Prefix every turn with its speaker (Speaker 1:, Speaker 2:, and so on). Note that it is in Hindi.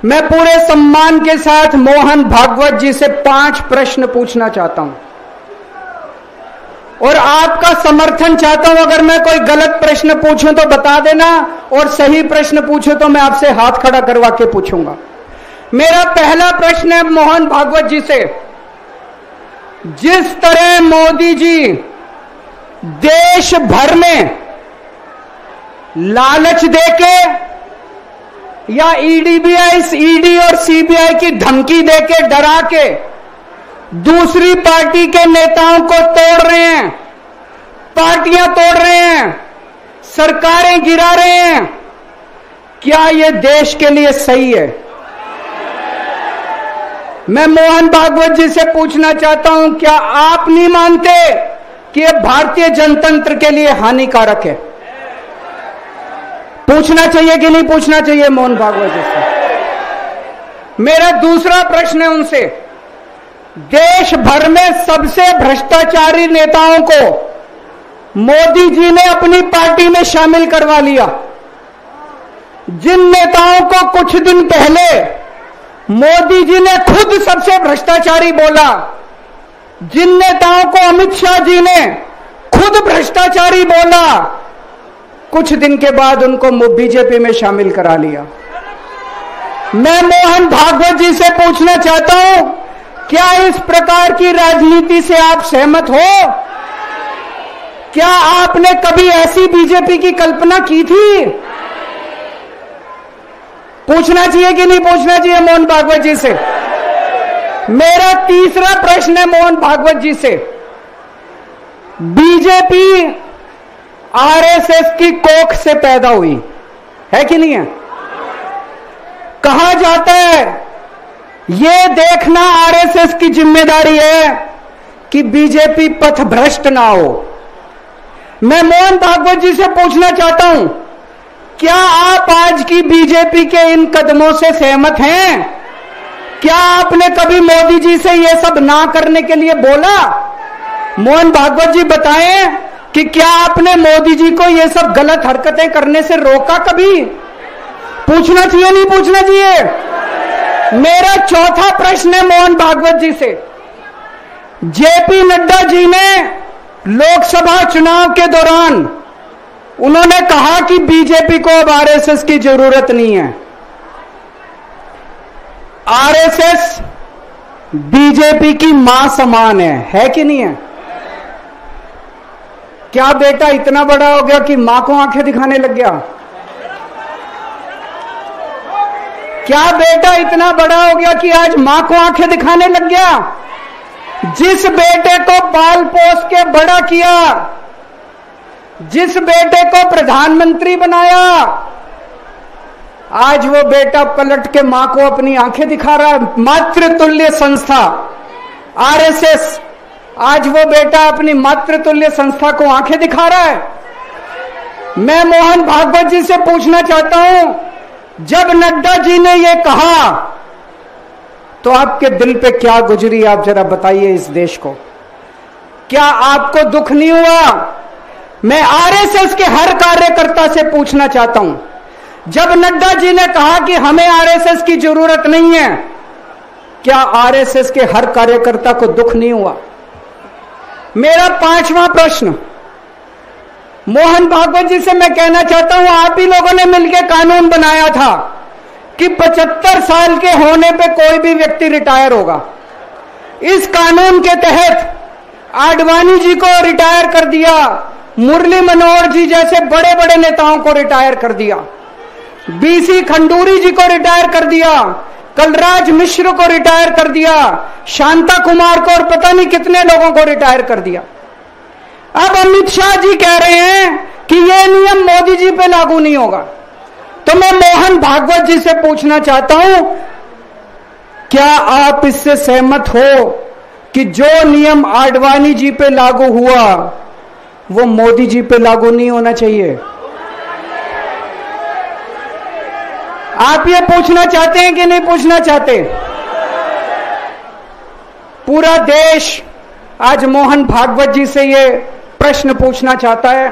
Speaker 1: मैं पूरे सम्मान के साथ मोहन भागवत जी से 5 प्रश्न पूछना चाहता हूं और आपका समर्थन चाहता हूं। अगर मैं कोई गलत प्रश्न पूछूं तो बता देना, और सही प्रश्न पूछूं तो मैं आपसे हाथ खड़ा करवा के पूछूंगा। मेरा पहला प्रश्न है मोहन भागवत जी से, जिस तरह मोदी जी देश भर में लालच देके या ईडी और सीबीआई की धमकी देके डरा के दूसरी पार्टी के नेताओं को तोड़ रहे हैं, पार्टियां तोड़ रहे हैं, सरकारें गिरा रहे हैं, क्या यह देश के लिए सही है? मैं मोहन भागवत जी से पूछना चाहता हूं, क्या आप नहीं मानते कि यह भारतीय जनतंत्र के लिए हानिकारक है? पूछना चाहिए कि नहीं पूछना चाहिए मोहन भागवत जी से? मेरा दूसरा प्रश्न है उनसे, देश भर में सबसे भ्रष्टाचारी नेताओं को मोदी जी ने अपनी पार्टी में शामिल करवा लिया। जिन नेताओं को कुछ दिन पहले मोदी जी ने खुद सबसे भ्रष्टाचारी बोला, जिन नेताओं को अमित शाह जी ने खुद भ्रष्टाचारी बोला, कुछ दिन के बाद उनको बीजेपी में शामिल करा लिया। मैं मोहन भागवत जी से पूछना चाहता हूं, क्या इस प्रकार की राजनीति से आप सहमत हो? क्या आपने कभी ऐसी बीजेपी की कल्पना की थी? पूछना चाहिए कि नहीं पूछना चाहिए मोहन भागवत जी से? मेरा तीसरा प्रश्न है मोहन भागवत जी से, बीजेपी आरएसएस की कोख से पैदा हुई है कि नहीं है? कहा जाता है यह देखना आरएसएस की जिम्मेदारी है कि बीजेपी पथभ्रष्ट ना हो। मैं मोहन भागवत जी से पूछना चाहता हूं, क्या आप आज की बीजेपी के इन कदमों से सहमत हैं? क्या आपने कभी मोदी जी से यह सब ना करने के लिए बोला? मोहन भागवत जी बताएं कि क्या आपने मोदी जी को यह सब गलत हरकतें करने से रोका कभी? पूछना चाहिए नहीं पूछना चाहिए? मेरा चौथा प्रश्न है मोहन भागवत जी से, जेपी नड्डा जी ने लोकसभा चुनाव के दौरान उन्होंने कहा कि बीजेपी को अब आरएसएस की जरूरत नहीं है। आरएसएस बीजेपी की मां समान है कि नहीं है? क्या बेटा इतना बड़ा हो गया कि मां को आंखें दिखाने लग गया? क्या बेटा इतना बड़ा हो गया कि आज मां को आंखें दिखाने लग गया? जिस बेटे को पाल पोस के बड़ा किया, जिस बेटे को प्रधानमंत्री बनाया, आज वो बेटा पलट के मां को अपनी आंखें दिखा रहा है। मातृतुल्य संस्था आरएसएस, आज वो बेटा अपनी मातृतुल्य संस्था को आंखें दिखा रहा है। मैं मोहन भागवत जी से पूछना चाहता हूं, जब नड्डा जी ने ये कहा तो आपके दिल पे क्या गुजरी, आप जरा बताइए इस देश को। क्या आपको दुख नहीं हुआ? मैं आरएसएस के हर कार्यकर्ता से पूछना चाहता हूं, जब नड्डा जी ने कहा कि हमें आरएसएस की जरूरत नहीं है, क्या आरएसएस के हर कार्यकर्ता को दुख नहीं हुआ? मेरा पांचवा प्रश्न मोहन भागवत जी से मैं कहना चाहता हूं, आप ही लोगों ने मिलकर कानून बनाया था कि 75 साल के होने पे कोई भी व्यक्ति रिटायर होगा। इस कानून के तहत आडवाणी जी को रिटायर कर दिया, मुरली मनोहर जी जैसे बड़े बड़े नेताओं को रिटायर कर दिया, बीसी खंडूरी जी को रिटायर कर दिया, कलराज मिश्र को रिटायर कर दिया, शांता कुमार को और पता नहीं कितने लोगों को रिटायर कर दिया। अब अमित शाह जी कह रहे हैं कि यह नियम मोदी जी पे लागू नहीं होगा। तो मैं मोहन भागवत जी से पूछना चाहता हूं, क्या आप इससे सहमत हो कि जो नियम आडवाणी जी पे लागू हुआ वो मोदी जी पे लागू नहीं होना चाहिए? आप ये पूछना चाहते हैं कि नहीं पूछना चाहते? पूरा देश आज मोहन भागवत जी से ये प्रश्न पूछना चाहता है।